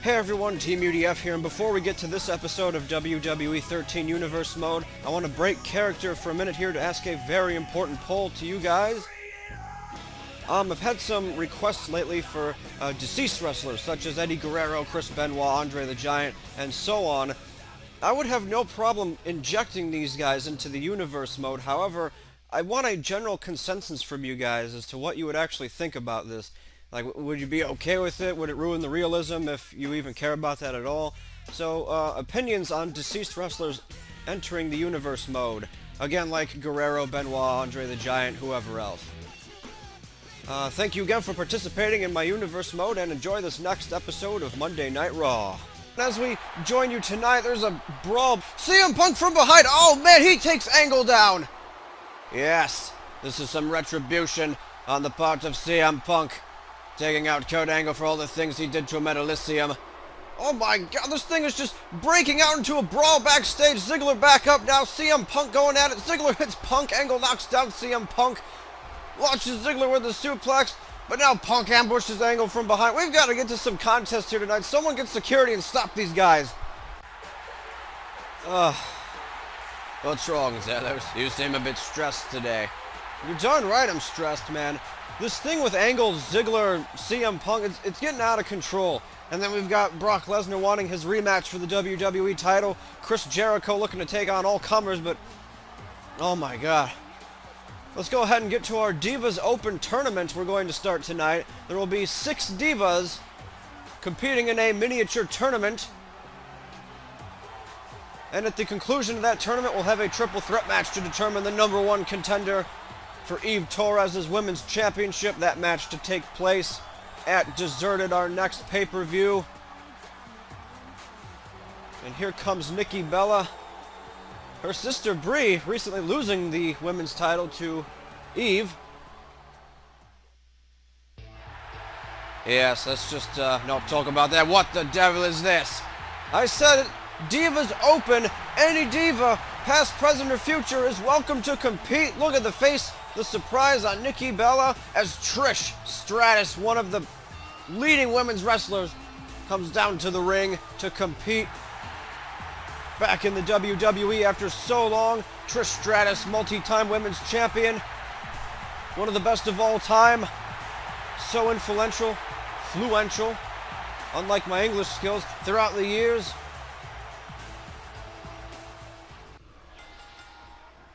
Hey everyone, Teamudf here, and before we get to this episode of WWE 13 Universe Mode, I want to break character for a minute here to ask a very important poll to you guys. I've had some requests lately for deceased wrestlers, such as Eddie Guerrero, Chris Benoit, Andre the Giant, and so on. I would have no problem injecting these guys into the Universe Mode, however, I want a general consensus from you guys as to what you would actually think about this. Like, would you be okay with it? Would it ruin the realism if you even care about that at all? So, opinions on deceased wrestlers entering the Universe Mode. Again, like Guerrero, Benoit, Andre the Giant, whoever else. Thank you again for participating in my Universe Mode, and enjoy this next episode of Monday Night Raw. As we join you tonight, there's a brawl. CM Punk from behind! Oh man, he takes Angle down! Yes, this is some retribution on the part of CM Punk. Taking out Kurt Angle for all the things he did to him at Elysium. Oh my god, this thing is just breaking out into a brawl backstage. Ziggler back up now. CM Punk going at it. Ziggler hits Punk. Angle knocks down CM Punk. Launches Ziggler with a suplex. But now Punk ambushes Angle from behind. We've got to get to some contest here tonight. Someone get security and stop these guys. What's wrong, Zealous? You seem a bit stressed today. You're darn right I'm stressed, man. This thing with Angle, Ziggler, CM Punk, it's getting out of control. And then we've got Brock Lesnar wanting his rematch for the WWE title. Chris Jericho looking to take on all comers, but oh my god. Let's go ahead and get to our Divas Open tournament we're going to start tonight. There will be 6 Divas competing in a miniature tournament. And at the conclusion of that tournament, we'll have a triple threat match to determine the #1 contender for Eve Torres' Women's Championship. That match to take place at Deserted, our next pay-per-view. And here comes Nikki Bella. Her sister Brie recently losing the women's title to Eve. Yes, let's just not talk about that. What the devil is this? I said it. Divas Open. Any diva, past, present, or future, is welcome to compete. Look at the face. The surprise on Nikki Bella as Trish Stratus, one of the leading women's wrestlers, comes down to the ring to compete. Back in the WWE after so long, Trish Stratus, multi-time women's champion, one of the best of all time, so influential, unlike my English skills, throughout the years.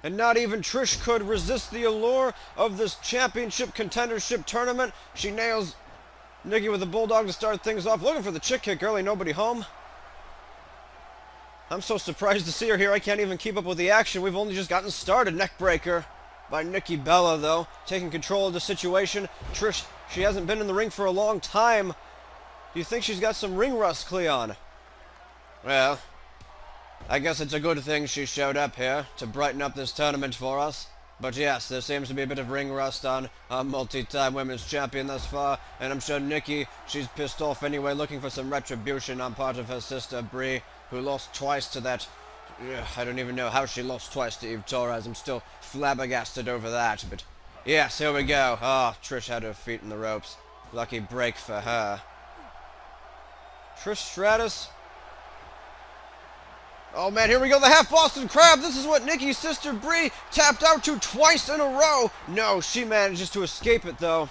And not even Trish could resist the allure of this championship contendership tournament. She nails Nikki with a bulldog to start things off. Looking for the chick kick early, nobody home. I'm so surprised to see her here. I can't even keep up with the action. We've only just gotten started. Neckbreaker by Nikki Bella, though, taking control of the situation. Trish, she hasn't been in the ring for a long time. Do you think she's got some ring rust, Cleon? Well, I guess it's a good thing she showed up here to brighten up this tournament for us. But yes, there seems to be a bit of ring rust on a multi-time women's champion thus far, and I'm sure Nikki, she's pissed off anyway, looking for some retribution on part of her sister Brie, who lost twice to that. I don't even know how she lost twice to Eve Torres. I'm still flabbergasted over that, but yes, here we go. Trish had her feet in the ropes. Lucky break for her. Trish Stratus. Oh man, here we go, the half Boston Crab. This is what Nikki's sister Brie tapped out to twice in a row. No, she manages to escape it though.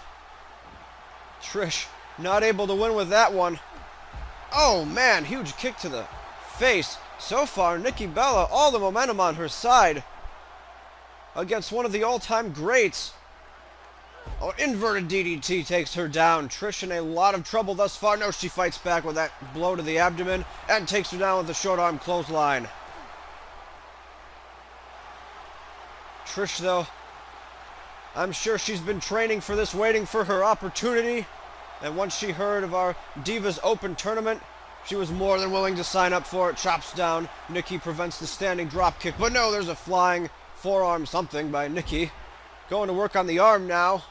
Trish not able to win with that one. Oh man, huge kick to the face. So far, Nikki Bella, all the momentum on her side against one of the all-time greats. Oh, inverted DDT takes her down. Trish in a lot of trouble thus far. No, she fights back with that blow to the abdomen and takes her down with a short arm clothesline. Trish, though, I'm sure she's been training for this, waiting for her opportunity. And once she heard of our Divas Open tournament, she was more than willing to sign up for it. Chops down. Nikki prevents the standing drop kick. But no, there's a flying forearm something by Nikki. Going to work on the arm now.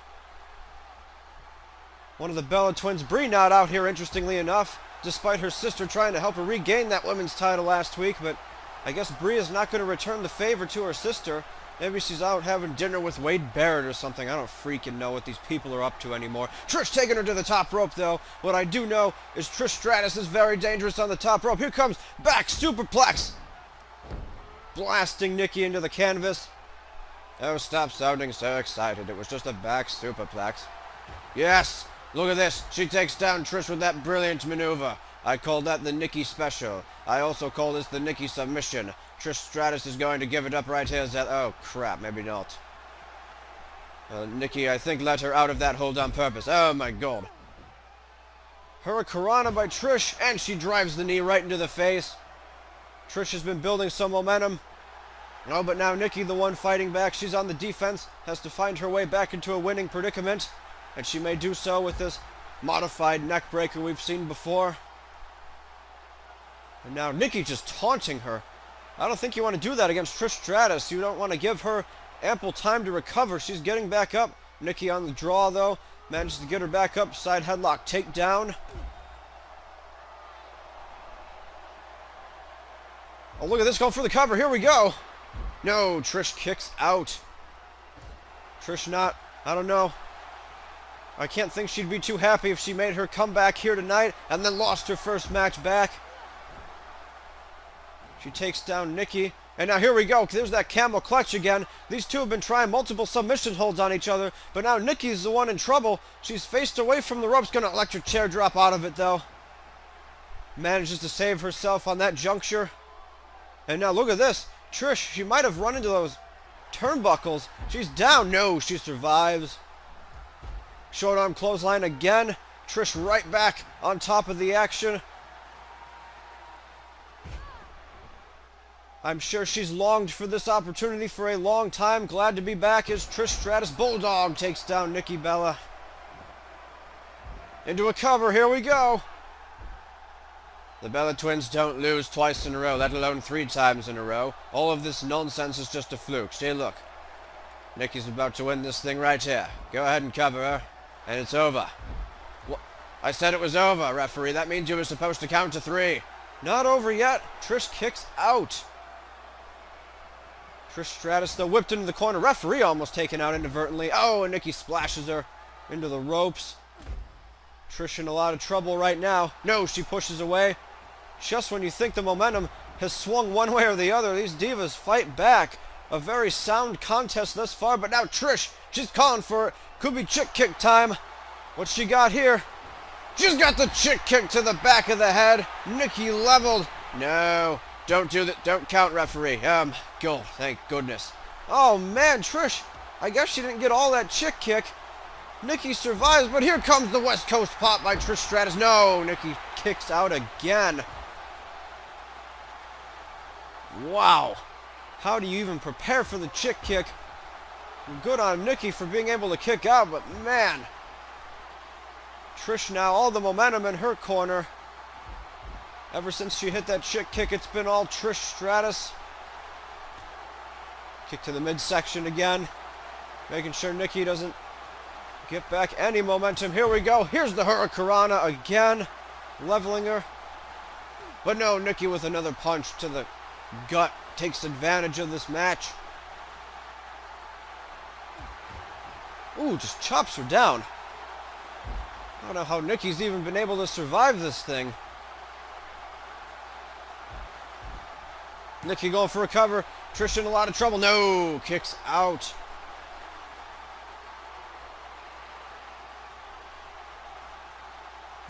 One of the Bella twins, Brie, not out here, interestingly enough, despite her sister trying to help her regain that women's title last week. But I guess Brie is not going to return the favor to her sister. Maybe she's out having dinner with Wade Barrett or something. I don't freaking know what these people are up to anymore. Trish taking her to the top rope, though. What I do know is Trish Stratus is very dangerous on the top rope. Here comes back superplex. Blasting Nikki into the canvas. Oh, stop sounding so excited. It was just a back superplex. Yes, look at this. She takes down Trish with that brilliant maneuver. I call that the Nikki special. I also call this the Nikki submission. Trish Stratus is going to give it up right here. Oh, crap, maybe not. Nikki, I think, let her out of that hold on purpose. Oh, my God. Hurricanrana by Trish, and she drives the knee right into the face. Trish has been building some momentum. Oh, but now Nikki, the one fighting back, she's on the defense, has to find her way back into a winning predicament, and she may do so with this modified neck breaker we've seen before. And now Nikki just taunting her. I don't think you want to do that against Trish Stratus. You don't want to give her ample time to recover. She's getting back up. Nikki on the draw, though. Manages to get her back up. Side headlock takedown. Oh, look at this. Going for the cover. Here we go. No, Trish kicks out. Trish not, I don't know. I can't think she'd be too happy if she made her comeback here tonight and then lost her first match back. She takes down Nikki. And now here we go. There's that camel clutch again. These two have been trying multiple submission holds on each other. But now Nikki's the one in trouble. She's faced away from the ropes. Gonna electric chair drop out of it, though. Manages to save herself on that juncture. And now look at this. Trish, she might have run into those turnbuckles. She's down. No, she survives. Short arm clothesline again. Trish right back on top of the action. I'm sure she's longed for this opportunity for a long time. Glad to be back as Trish Stratus Bulldog takes down Nikki Bella. Into a cover. Here we go. The Bella twins don't lose twice in a row, let alone 3 times in a row. All of this nonsense is just a fluke. See, look. Nikki's about to win this thing right here. Go ahead and cover her. And it's over. What? I said it was over, referee. That means you were supposed to count to 3. Not over yet. Trish kicks out. Trish Stratus, though, whipped into the corner. Referee almost taken out inadvertently. Oh, and Nikki splashes her into the ropes. Trish in a lot of trouble right now. No, she pushes away. Just when you think the momentum has swung one way or the other, these divas fight back. A very sound contest thus far, but now Trish, she's calling for it. Could be chick kick time. What's she got here? She's got the chick kick to the back of the head. Nikki leveled. No, don't do that. Don't count, referee. Goal. Thank goodness. Oh man, Trish. I guess she didn't get all that chick kick. Nikki survives, but here comes the West Coast pop by Trish Stratus. No, Nikki kicks out again. Wow. How do you even prepare for the chick kick? Good on Nikki for being able to kick out, but man. Trish now, all the momentum in her corner. Ever since she hit that chick kick, it's been all Trish Stratus. Kick to the midsection again. Making sure Nikki doesn't get back any momentum. Here we go. Here's the Hurricanrana again. Leveling her. But no, Nikki with another punch to the gut takes advantage of this match. Ooh, just chops her down. I don't know how Nikki's even been able to survive this thing. Nikki going for a cover. Trish in a lot of trouble. No, kicks out.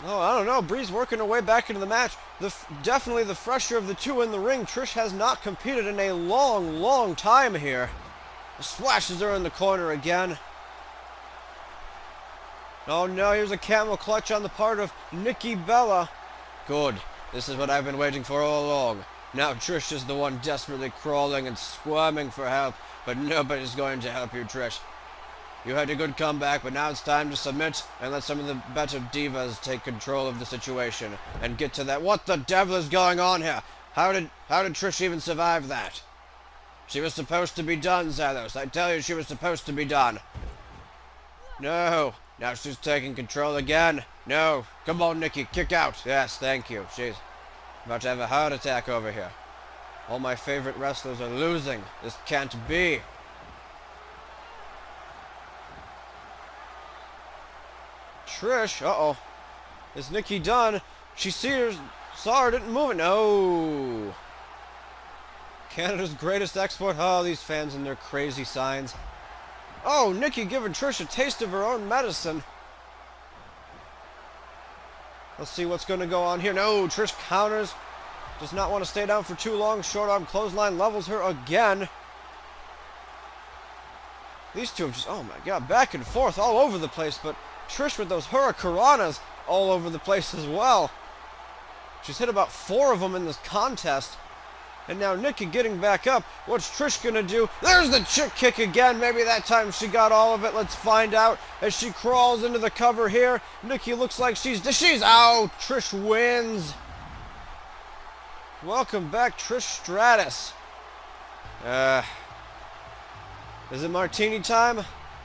Oh, I don't know. Bree's working her way back into the match. Definitely the fresher of the two in the ring. Trish has not competed in a long, long time here. Splashes her in the corner again. Oh no, here's a camel clutch on the part of Nikki Bella. Good. This is what I've been waiting for all along. Now Trish is the one desperately crawling and squirming for help, but nobody's going to help you, Trish. You had a good comeback, but now it's time to submit and let some of the better divas take control of the situation and get to that. What the devil is going on here? How did Trish even survive that? She was supposed to be done, Zelos. I tell you, she was supposed to be done. No. Now she's taking control again. No. Come on, Nikki. Kick out. Yes, thank you. She's about to have a heart attack over here. All my favorite wrestlers are losing. This can't be. Trish. Uh-oh. Is Nikki done? She saw her, didn't move it. No. Canada's greatest export. Oh, these fans and their crazy signs. Oh, Nikki giving Trish a taste of her own medicine. Let's see what's going to go on here. No, Trish counters. Does not want to stay down for too long. Short arm clothesline levels her again. These two have just, oh my god, back and forth all over the place. But Trish with those hurricanranas all over the place as well. She's hit about 4 of them in this contest. And now Nikki getting back up. What's Trish gonna do? There's the chick kick again. Maybe that time she got all of it. Let's find out as she crawls into the cover here. Nikki looks like she's out. Trish wins. Welcome back, Trish Stratus. Is it martini time?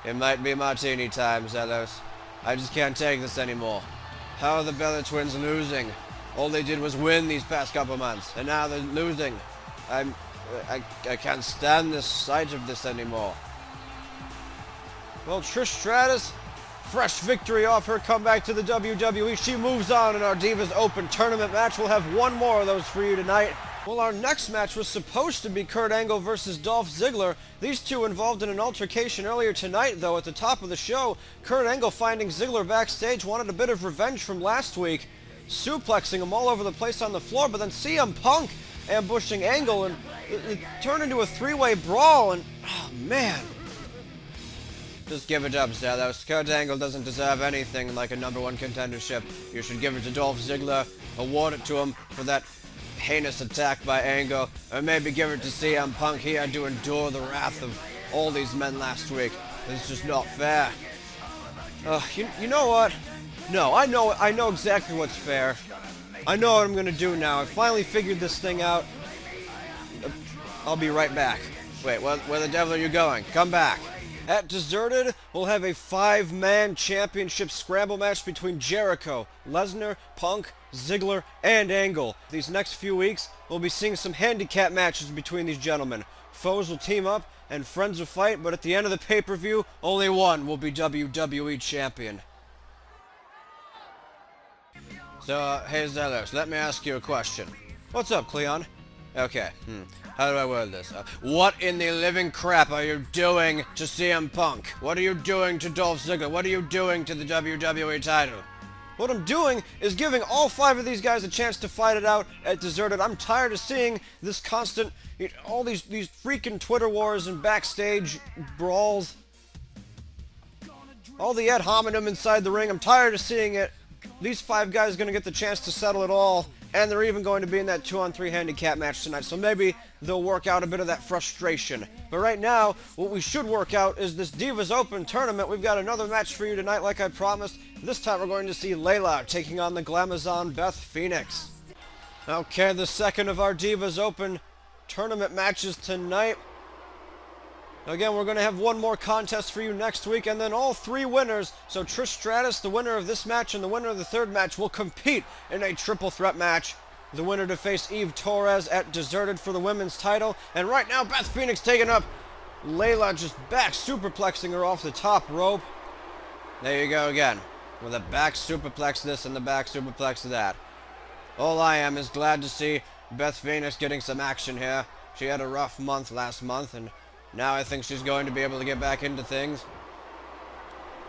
It might be martini time, Zelos. I just can't take this anymore. How are the Bella Twins losing? All they did was win these past couple months, and now they're losing. I can't stand this sight of this anymore. Well, Trish Stratus, fresh victory off her comeback to the WWE. She moves on in our Divas Open tournament match. We'll have one more of those for you tonight. Well, our next match was supposed to be Kurt Angle versus Dolph Ziggler. These two involved in an altercation earlier tonight, though. At the top of the show, Kurt Angle, finding Ziggler backstage, wanted a bit of revenge from last week, suplexing him all over the place on the floor, but then CM Punk ambushing Angle, and it turned into a 3-way brawl, and oh man. Just give it up, Zelos. Kurt Angle doesn't deserve anything like a #1 contendership. You should give it to Dolph Ziggler, award it to him for that heinous attack by Angle, or maybe give it to CM Punk. He had to endure the wrath of all these men last week. It's just not fair. You know what? No, I know exactly what's fair. I know what I'm gonna do now. I finally figured this thing out. I'll be right back. Wait, where the devil are you going? Come back. At Deserted, we'll have a 5-man championship scramble match between Jericho, Lesnar, Punk, Ziggler, and Angle. These next few weeks, we'll be seeing some handicap matches between these gentlemen. Foes will team up, and friends will fight, but at the end of the pay-per-view, only one will be WWE champion. So, hey Zelos, let me ask you a question. What's up, Cleon? Okay, how do I word this? What in the living crap are you doing to CM Punk? What are you doing to Dolph Ziggler? What are you doing to the WWE title? What I'm doing is giving all 5 of these guys a chance to fight it out at Deserted. I'm tired of seeing this constant, all these freaking Twitter wars and backstage brawls. All the ad hominem inside the ring, I'm tired of seeing it. These 5 guys are going to get the chance to settle it all, and they're even going to be in that 2-on-3 handicap match tonight, so maybe they'll work out a bit of that frustration. But right now, what we should work out is this Divas Open tournament. We've got another match for you tonight, like I promised. This time we're going to see Layla taking on the Glamazon Beth Phoenix. Okay, the second of our Divas Open tournament matches tonight. Again, we're going to have one more contest for you next week, and then all 3 winners, so Trish Stratus, the winner of this match, and the winner of the 3rd match, will compete in a triple threat match. The winner to face Eve Torres at Deserted for the women's title, and right now, Beth Phoenix taking up Layla, just back superplexing her off the top rope. There you go again, with a back superplex this and the back superplex that. All I am is glad to see Beth Phoenix getting some action here. She had a rough month last month, and now I think she's going to be able to get back into things.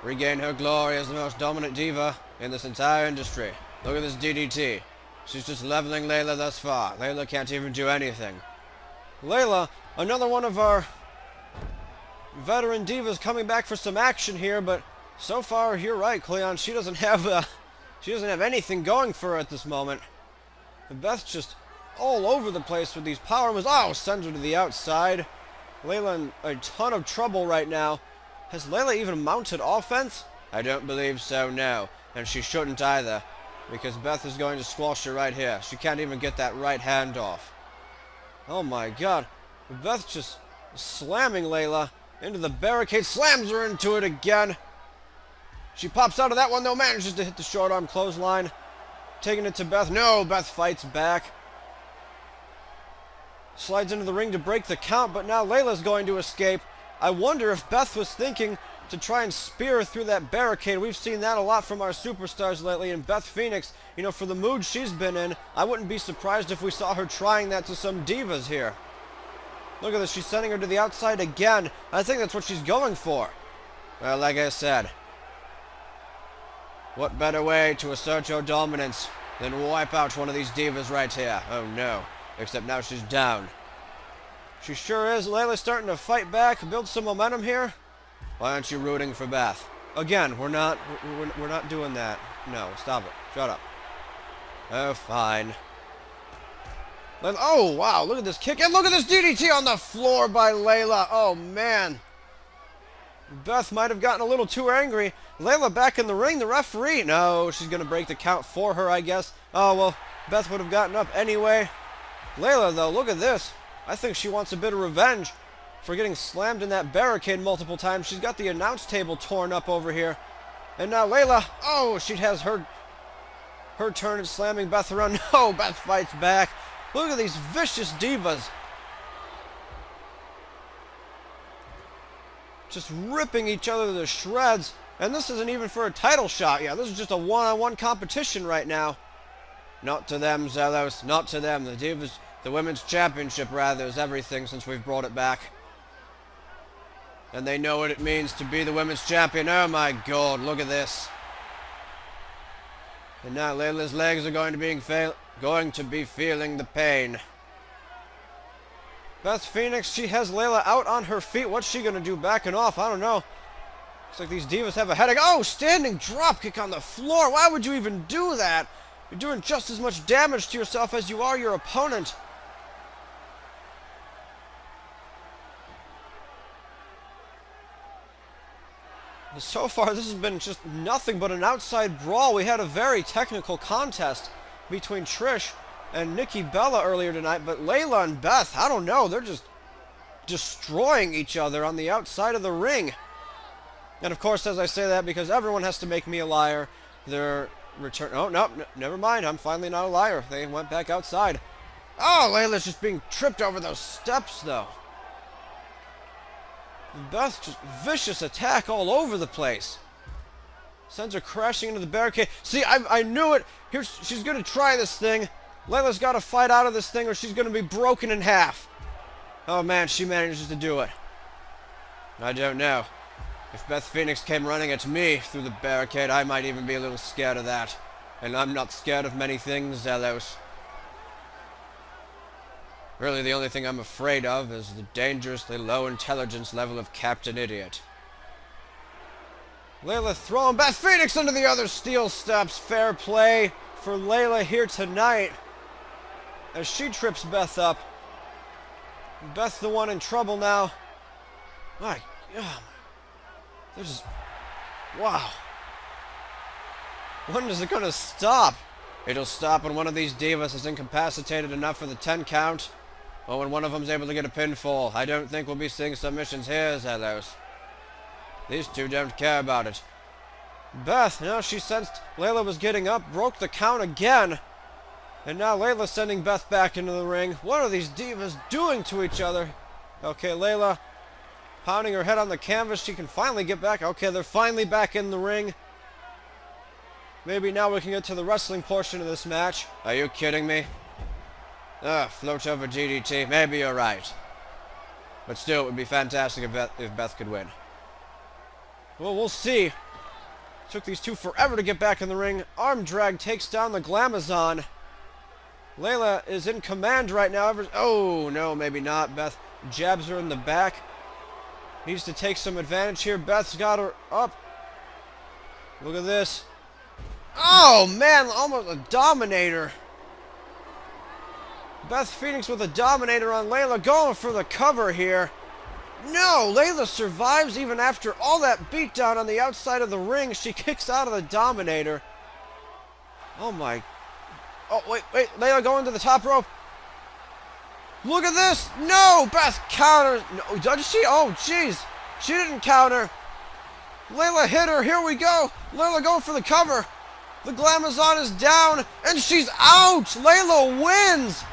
Regain her glory as the most dominant diva in this entire industry. Look at this DDT. She's just leveling Layla thus far. Layla can't even do anything. Layla, another one of our veteran divas coming back for some action here, but so far, you're right, Cleon. She doesn't have anything going for her at this moment. Beth's just all over the place with these power moves. Oh, sends her to the outside. Layla in a ton of trouble right now. Has Layla even mounted offense? I don't believe so, no. And she shouldn't either, because Beth is going to squash her right here. She can't even get that right hand off. Oh my god. Beth just slamming Layla into the barricade. Slams her into it again. She pops out of that one, though. Manages to hit the short arm clothesline. Taking it to Beth. No, Beth fights back. Slides into the ring to break the count, but now Layla's going to escape. I wonder if Beth was thinking to try and spear through that barricade. We've seen that a lot from our superstars lately. And Beth Phoenix, you know, for the mood she's been in, I wouldn't be surprised if we saw her trying that to some divas here. Look at this. She's sending her to the outside again. I think that's what she's going for. Well, like I said, what better way to assert your dominance than wipe out one of these divas right here? Oh, no. Except now she's down. She sure is. Layla's starting to fight back, build some momentum here. Why aren't you rooting for Beth? Again, we're not doing that. No, stop it. Shut up. Oh, fine. Oh, wow, look at this kick. And look at this DDT on the floor by Layla. Oh, man. Beth might have gotten a little too angry. Layla back in the ring. The referee. No, she's going to break the count for her, I guess. Oh, well, Beth would have gotten up anyway. Layla, though, look at this. I think she wants a bit of revenge for getting slammed in that barricade multiple times. She's got the announce table torn up over here. And now Layla, oh, she has her turn at slamming Beth around. No, Beth fights back. Look at these vicious divas. Just ripping each other to shreds. And this isn't even for a title shot. Yeah, this is just a one-on-one competition right now. Not to them, Zelos. Not to them. The Divas, the Women's Championship, rather, is everything since we've brought it back. And they know what it means to be the Women's Champion. Oh, my God. Look at this. And now Layla's legs are going to be feeling the pain. Beth Phoenix, she has Layla out on her feet. What's she going to do? Backing off? I don't know. Looks like these divas have a headache. Oh, standing drop kick on the floor. Why would you even do that? You're doing just as much damage to yourself as you are your opponent. So far, this has been just nothing but an outside brawl. We had a very technical contest between Trish and Nikki Bella earlier tonight, but Layla and Beth, I don't know, they're just destroying each other on the outside of the ring. And of course, as I say that, because everyone has to make me a liar, their return... Oh, no, never mind, I'm finally not a liar. They went back outside. Oh, Layla's just being tripped over those steps, though. Beth, just vicious attack all over the place. Sends her crashing into the barricade. See, I knew it. Here, she's going to try this thing. Layla's got to fight out of this thing or she's going to be broken in half. Oh, man, she manages to do it. I don't know. If Beth Phoenix came running at me through the barricade, I might even be a little scared of that. And I'm not scared of many things, Zelos. Really, the only thing I'm afraid of is the dangerously low intelligence level of Captain Idiot. Layla throwing Beth Phoenix into the other steel steps. Fair play for Layla here tonight as she trips Beth up. Beth the one in trouble now. My God. There's just... Wow. When is it going to stop? It'll stop when one of these divas is incapacitated enough for the 10 count. Or when one of them's able to get a pinfall. I don't think we'll be seeing submissions here, Zelos. These two don't care about it. Beth, now she sensed Layla was getting up, broke the count again. And now Layla's sending Beth back into the ring. What are these divas doing to each other? Okay, Layla pounding her head on the canvas. She can finally get back. Okay, they're finally back in the ring. Maybe now we can get to the wrestling portion of this match. Are you kidding me? Float over DDT. Maybe you're right. But still, it would be fantastic if Beth could win. Well, we'll see. Took these two forever to get back in the ring. Arm drag takes down the Glamazon. Layla is in command right now. Oh, no, maybe not. Beth jabs her in the back. Needs to take some advantage here. Beth's got her up. Look at this. Oh, man, almost a Dominator. Beth Phoenix with a Dominator on Layla, going for the cover here. No, Layla survives even after all that beatdown on the outside of the ring. She kicks out of the Dominator. Oh my. Oh, wait, Layla going to the top rope. Look at this. No, Beth counters. No, does she? Oh, jeez. She didn't counter. Layla hit her. Here we go. Layla going for the cover. The Glamazon is down, and she's out. Layla wins.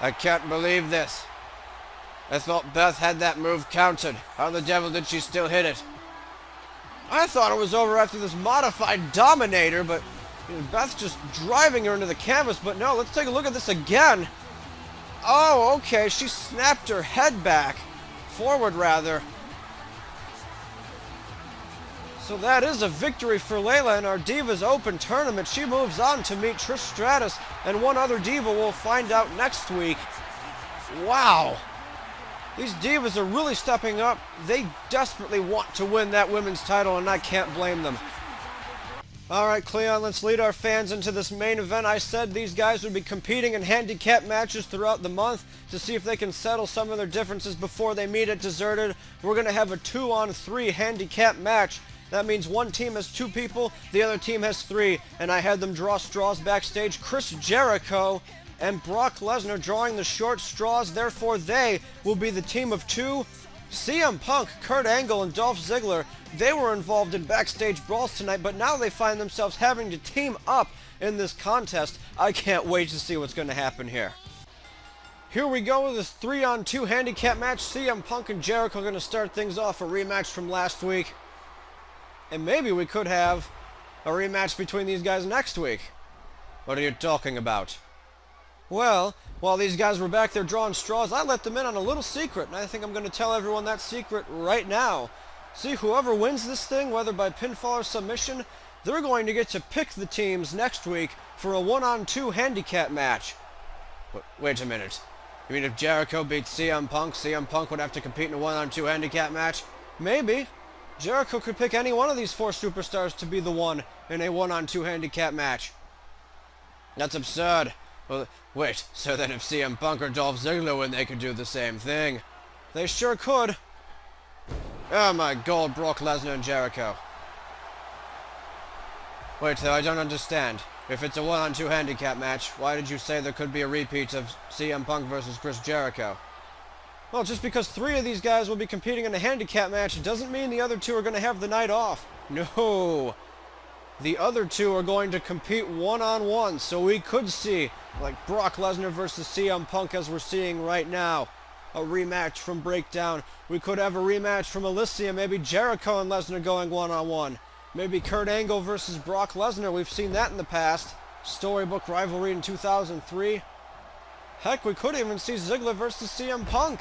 I can't believe this. I thought Beth had that move counted. How the devil did she still hit it? I thought it was over after this modified Dominator, but Beth's just driving her into the canvas. But no, let's take a look at this again. Oh, okay, she snapped her head back. Forward, rather. So that is a victory for Layla in our Divas Open tournament. She moves on to meet Trish Stratus and one other Diva we'll find out next week. Wow. These Divas are really stepping up. They desperately want to win that women's title, and I can't blame them. Alright, Cleon, let's lead our fans into this main event. I said these guys would be competing in handicap matches throughout the month to see if they can settle some of their differences before they meet at Deserted. We're going to have a 2-on-3 handicap match. That means one team has 2 people, the other team has 3, and I had them draw straws backstage. Chris Jericho and Brock Lesnar drawing the short straws, therefore they will be the team of 2. CM Punk, Kurt Angle, and Dolph Ziggler, they were involved in backstage brawls tonight, but now they find themselves having to team up in this contest. I can't wait to see what's going to happen here. Here we go with this 3-on-2 handicap match. CM Punk and Jericho are going to start things off, a rematch from last week. And maybe we could have a rematch between these guys next week. What are you talking about? Well, while these guys were back there drawing straws, I let them in on a little secret, and I think I'm going to tell everyone that secret right now. See, whoever wins this thing, whether by pinfall or submission, they're going to get to pick the teams next week for a 1-on-2 handicap match. Wait a minute. You mean if Jericho beats CM Punk would have to compete in a 1-on-2 handicap match? Maybe. Jericho could pick any one of these 4 superstars to be the one in a 1-on-2 handicap match. That's absurd. Well, wait, so then if CM Punk or Dolph Ziggler win, they could do the same thing. They sure could. Oh my god, Brock Lesnar and Jericho. Wait, though, I don't understand. If it's a 1-on-2 handicap match, why did you say there could be a repeat of CM Punk versus Chris Jericho? Well, just because 3 of these guys will be competing in a handicap match doesn't mean the other 2 are going to have the night off. No. The other 2 are going to compete 1-on-1, so we could see, like Brock Lesnar versus CM Punk as we're seeing right now, a rematch from Breakdown. We could have a rematch from Elysium, maybe Jericho and Lesnar going 1-on-1. Maybe Kurt Angle versus Brock Lesnar, we've seen that in the past. Storybook rivalry in 2003. Heck, we could even see Ziggler versus CM Punk.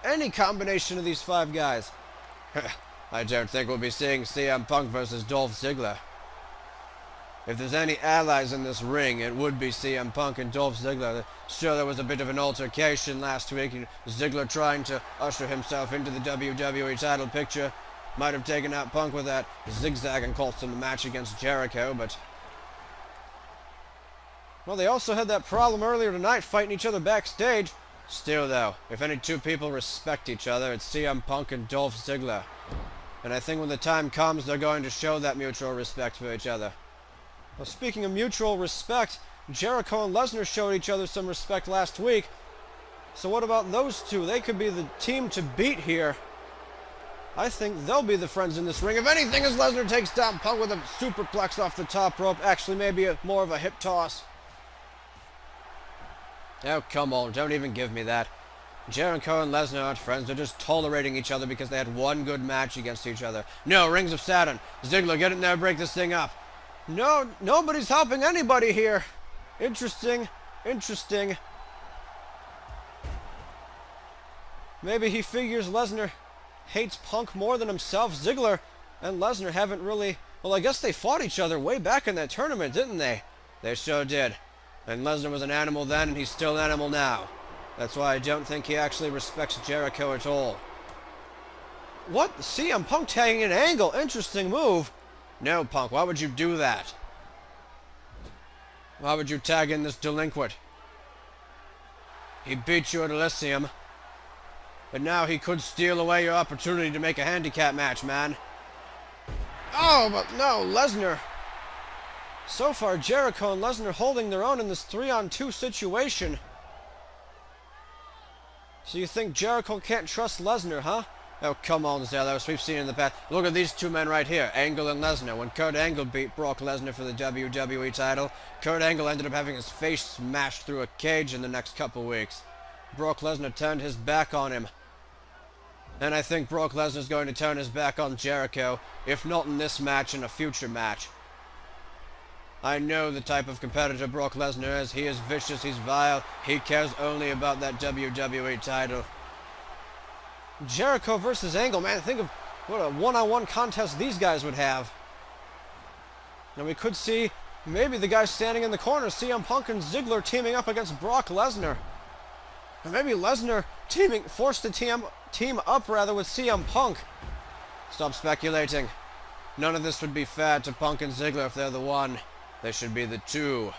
Any combination of these 5 guys. I don't think we'll be seeing CM Punk versus Dolph Ziggler. If there's any allies in this ring, it would be CM Punk and Dolph Ziggler. Sure, there was a bit of an altercation last week. Ziggler trying to usher himself into the WWE title picture. Might have taken out Punk with that zigzag and cost him the match against Jericho, but... Well, they also had that problem earlier tonight, fighting each other backstage. Still, though, if any 2 people respect each other, it's CM Punk and Dolph Ziggler. And I think when the time comes, they're going to show that mutual respect for each other. Well, speaking of mutual respect, Jericho and Lesnar showed each other some respect last week. So what about those 2? They could be the team to beat here. I think they'll be the friends in this ring. If anything, as Lesnar takes down Punk with a superplex off the top rope. Actually, maybe more of a hip toss. Oh, come on, don't even give me that. Jericho and Lesnar aren't friends, they're just tolerating each other because they had one good match against each other. No, Rings of Saturn. Ziggler, get in there, break this thing up. No, nobody's helping anybody here. Interesting, interesting. Maybe he figures Lesnar hates Punk more than himself. Ziggler and Lesnar haven't really... Well, I guess they fought each other way back in that tournament, didn't they? They sure did. And Lesnar was an animal then, and he's still an animal now. That's why I don't think he actually respects Jericho at all. What? CM Punk tagging an Angle. Interesting move. No, Punk, why would you do that? Why would you tag in this delinquent? He beat you at Elysium. But now he could steal away your opportunity to make a handicap match, man. Oh, but no, Lesnar. So far, Jericho and Lesnar holding their own in this 3-on-2 situation. So you think Jericho can't trust Lesnar, huh? Oh, come on, Zealous. We've seen in the past. Look at these 2 men right here, Angle and Lesnar. When Kurt Angle beat Brock Lesnar for the WWE title, Kurt Angle ended up having his face smashed through a cage in the next couple weeks. Brock Lesnar turned his back on him. And I think Brock Lesnar's going to turn his back on Jericho, if not in this match, in a future match. I know the type of competitor Brock Lesnar is. He is vicious, he's vile, he cares only about that WWE title. Jericho versus Angle, man, think of what a one-on-one contest these guys would have. And we could see maybe the guys standing in the corner, CM Punk and Ziggler teaming up against Brock Lesnar. And maybe Lesnar forced to team up rather with CM Punk. Stop speculating. None of this would be fair to Punk and Ziggler if they're the one. They should be the two.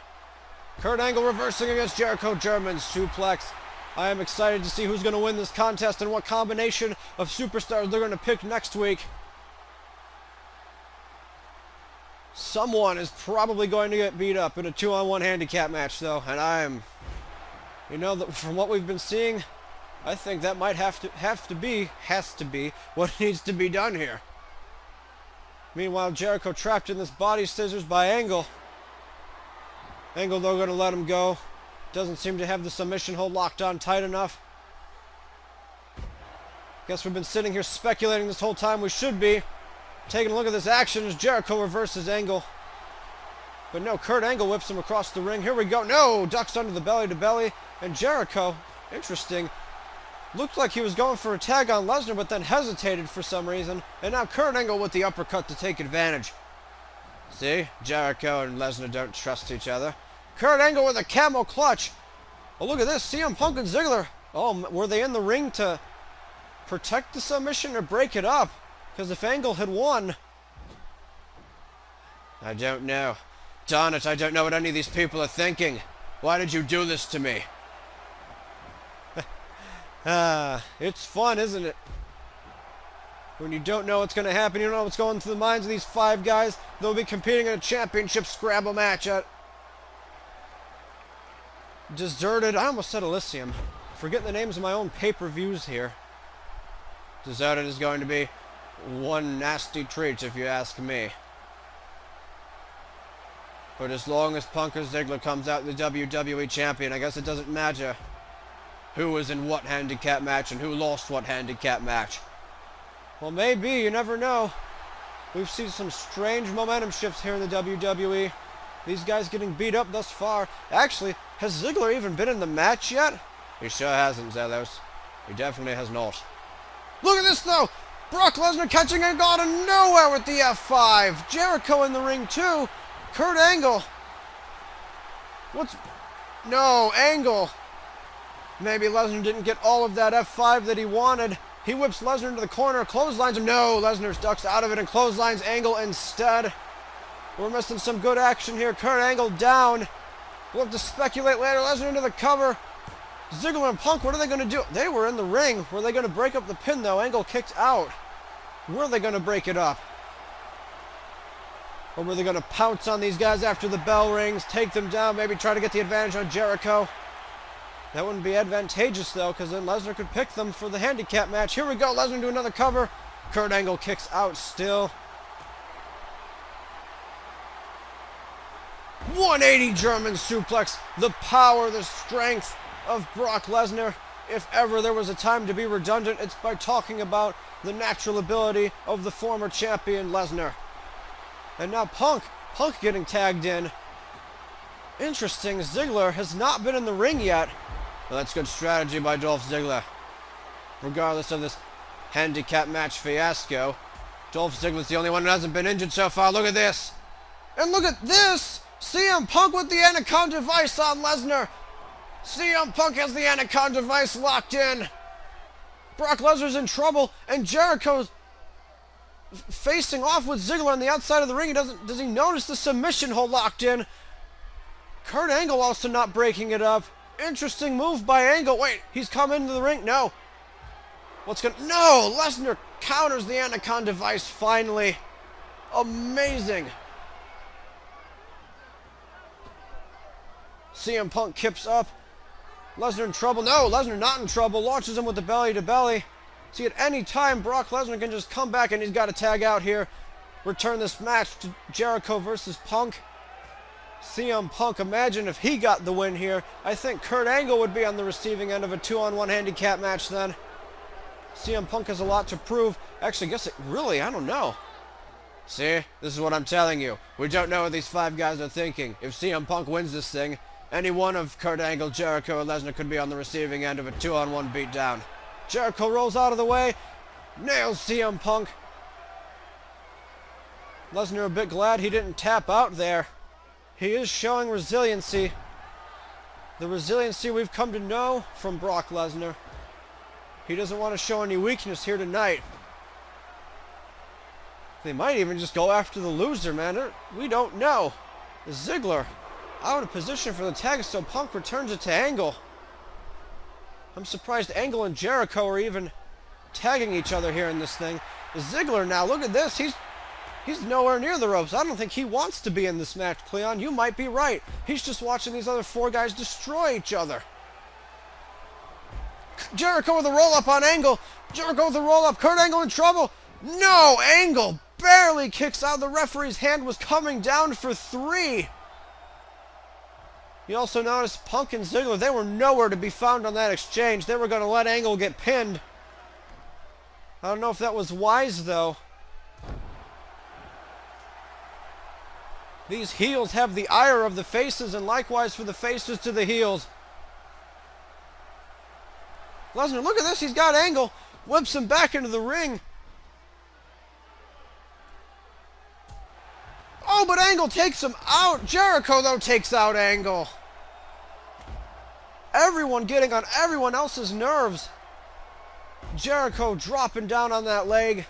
Kurt Angle reversing against Jericho, German suplex. I am excited to see who's going to win this contest and what combination of superstars they're going to pick next week. Someone is probably going to get beat up in a 2-on-1 handicap match, though, and from what we've been seeing, I think that might has to be what needs to be done here. Meanwhile, Jericho trapped in this body scissors by Angle. Angle, though, going to let him go. Doesn't seem to have the submission hold locked on tight enough. Guess we've been sitting here speculating this whole time. We should be. Taking a look at this action as Jericho reverses Angle. But no, Kurt Angle whips him across the ring. Here we go. No! Ducks under the belly to belly. And Jericho, interesting, looked like he was going for a tag on Lesnar, but then hesitated for some reason. And now Kurt Angle with the uppercut to take advantage. See? Jericho and Lesnar don't trust each other. Kurt Angle with a camel clutch. Oh, look at this. CM Punk and Ziggler. Oh, were they in the ring to protect the submission or break it up? Because if Angle had won... I don't know. Darn it, I don't know what any of these people are thinking. Why did you do this to me? It's fun, isn't it? When you don't know what's going to happen, you don't know what's going through the minds of these five guys. They'll be competing in a championship Scrabble match at Deserted. I almost said Elysium. Forgetting the names of my own pay-per-views here. Deserted is going to be one nasty treat, if you ask me. But as long as Punk or Ziggler comes out the WWE champion, I guess it doesn't matter who was in what handicap match and who lost what handicap match. Well, maybe. You never know. We've seen some strange momentum shifts here in the WWE. These guys getting beat up thus far. Actually, has Ziggler even been in the match yet? He sure hasn't, Zelos. He definitely has not. Look at this, though! Brock Lesnar catching Angle out of nowhere with the F5. Jericho in the ring, too. Kurt Angle. No, Angle. Maybe Lesnar didn't get all of that F5 that he wanted. He whips Lesnar into the corner, clotheslines him. No, Lesnar ducks out of it and clotheslines Angle instead. We're missing some good action here. Kurt Angle down. We'll have to speculate later. Lesnar into the cover. Ziggler and Punk, what are they going to do? They were in the ring. Were they going to break up the pin, though? Angle kicked out. Were they going to break it up? Or were they going to pounce on these guys after the bell rings, take them down, maybe try to get the advantage on Jericho? That wouldn't be advantageous, though, because then Lesnar could pick them for the handicap match. Here we go. Lesnar into another cover. Kurt Angle kicks out still. 180 German suplex. The power, the strength of Brock Lesnar. If ever there was a time to be redundant, it's by talking about the natural ability of the former champion Lesnar. And now Punk getting tagged in. Interesting, Ziggler has not been in the ring yet. Well, that's good strategy by Dolph Ziggler. Regardless of this handicap match fiasco, Dolph Ziggler's the only one who hasn't been injured so far. Look at this. And look at this. CM Punk with the Anaconda Vice on Lesnar. CM Punk has the Anaconda Vice locked in. Brock Lesnar's in trouble, and Jericho's facing off with Ziggler on the outside of the ring. Does he notice the submission hold locked in? Kurt Angle also not breaking it up. Interesting move by Angle. Wait, he's come into the ring? No. No! Lesnar counters the Anaconda Vice finally. Amazing. CM Punk kips up. Lesnar in trouble. No, Lesnar not in trouble. Launches him with the belly to belly. See, at any time, Brock Lesnar can just come back and he's got to tag out here. Return this match to Jericho versus Punk. CM Punk, imagine if he got the win here. I think Kurt Angle would be on the receiving end of a 2-on-1 handicap match then. CM Punk has a lot to prove. Actually, I guess I don't know. See, this is what I'm telling you. We don't know what these 5 guys are thinking. If CM Punk wins this thing, any one of Kurt Angle, Jericho, or Lesnar could be on the receiving end of a 2-on-1 beatdown. Jericho rolls out of the way, nails CM Punk. Lesnar a bit glad he didn't tap out there. He is showing resiliency. The resiliency we've come to know from Brock Lesnar. He doesn't want to show any weakness here tonight. They might even just go after the loser, man. We don't know. Ziggler out of position for the tag, so Punk returns it to Angle. I'm surprised Angle and Jericho are even tagging each other here in this thing. Ziggler now, look at this. He's nowhere near the ropes. I don't think he wants to be in this match, Cleon. You might be right. He's just watching these other 4 guys destroy each other. Jericho with a roll-up on Angle. Jericho with a roll-up. Kurt Angle in trouble. No, Angle barely kicks out. The referee's hand was coming down for 3. You also noticed Punk and Ziggler, they were nowhere to be found on that exchange. They were going to let Angle get pinned. I don't know if that was wise, though. These heels have the ire of the faces, and likewise for the faces to the heels. Lesnar, look at this. He's got Angle. Whips him back into the ring. Oh, but Angle takes him out. Jericho, though, takes out Angle. Everyone getting on everyone else's nerves. Jericho dropping down on that leg.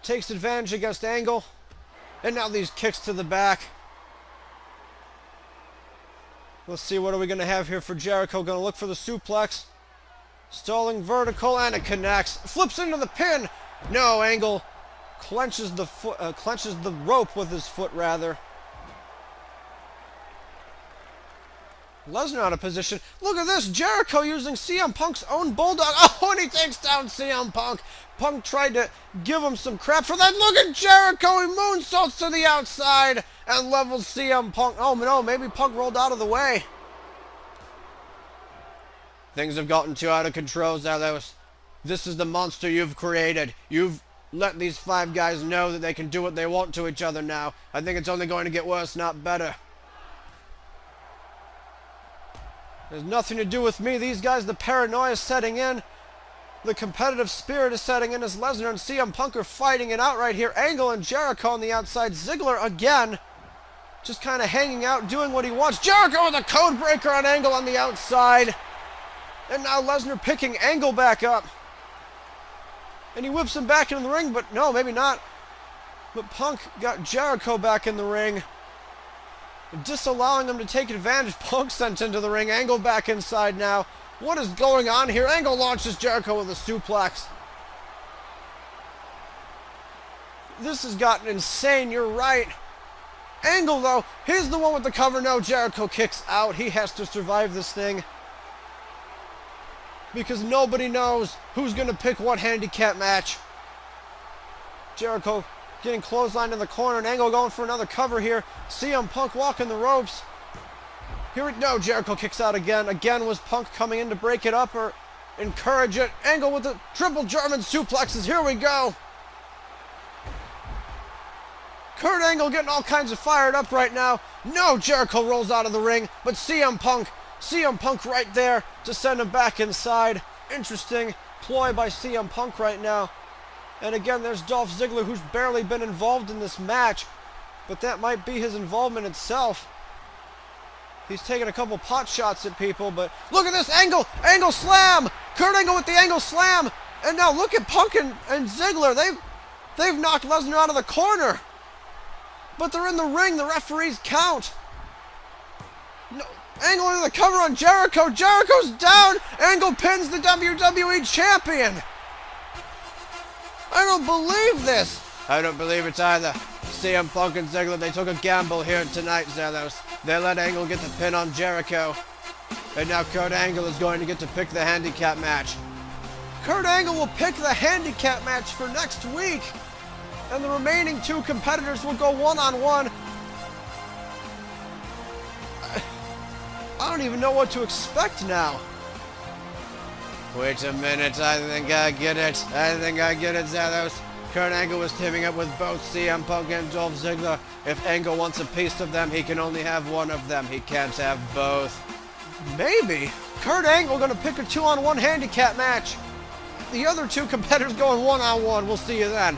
Takes advantage against Angle. And now these kicks to the back. Let's see, what are we going to have here for Jericho? Going to look for the suplex. Stalling vertical, and it connects. Flips into the pin. No, Angle clenches the rope with his foot, rather. Lesnar out of position. Look at this. Jericho using CM Punk's own bulldog. Oh, and he takes down CM Punk. Punk tried to give him some crap for that. Look at Jericho. He moonsaults to the outside and levels CM Punk. Oh, no. Maybe Punk rolled out of the way. Things have gotten too out of control, Zelos. This is the monster you've created. You've let these 5 guys know that they can do what they want to each other now. I think it's only going to get worse, not better. There's nothing to do with me. These guys, the paranoia is setting in. The competitive spirit is setting in as Lesnar and CM Punk are fighting it out right here. Angle and Jericho on the outside. Ziggler again, just kind of hanging out, doing what he wants. Jericho with a code breaker on Angle on the outside. And now Lesnar picking Angle back up. And he whips him back into the ring, but no, maybe not. But Punk got Jericho back in the ring, disallowing him to take advantage. Punk sent into the ring. Angle back inside now. What is going on here? Angle launches Jericho with a suplex. This has gotten insane, you're right. Angle, though, he's the one with the cover. No, Jericho kicks out. He has to survive this thing, because nobody knows who's going to pick what handicap match. Jericho getting clotheslined in the corner, and Angle going for another cover here. CM Punk walking the ropes. Here we go. Jericho kicks out again. Again was Punk coming in to break it up or encourage it. Angle with the triple German suplexes. Here we go. Kurt Angle getting all kinds of fired up right now. No, Jericho rolls out of the ring, but CM Punk right there to send him back inside. Interesting ploy by CM Punk right now. And again, there's Dolph Ziggler, who's barely been involved in this match, but that might be his involvement itself. He's taking a couple pot shots at people, but look at this. Angle slam. Kurt Angle with the Angle slam. And now look at Punk and Ziggler. They've knocked Lesnar out of the corner, but they're in the ring. The referees count. No. Angle into the cover on Jericho. Jericho's down. Angle pins the WWE Champion. I don't believe this. I don't believe it either. CM Punk and Ziggler, they took a gamble here tonight, Zelos. They let Angle get the pin on Jericho. And now Kurt Angle is going to get to pick the handicap match. Kurt Angle will pick the handicap match for next week. And the remaining 2 competitors will go one-on-one. I don't even know what to expect now. Wait a minute, I think I get it. Zathos. Kurt Angle was teaming up with both CM Punk and Dolph Ziggler. If Angle wants a piece of them, he can only have one of them. He can't have both. Maybe. Kurt Angle gonna pick a 2-on-1 handicap match. The other two competitors going 1-on-1. We'll see you then.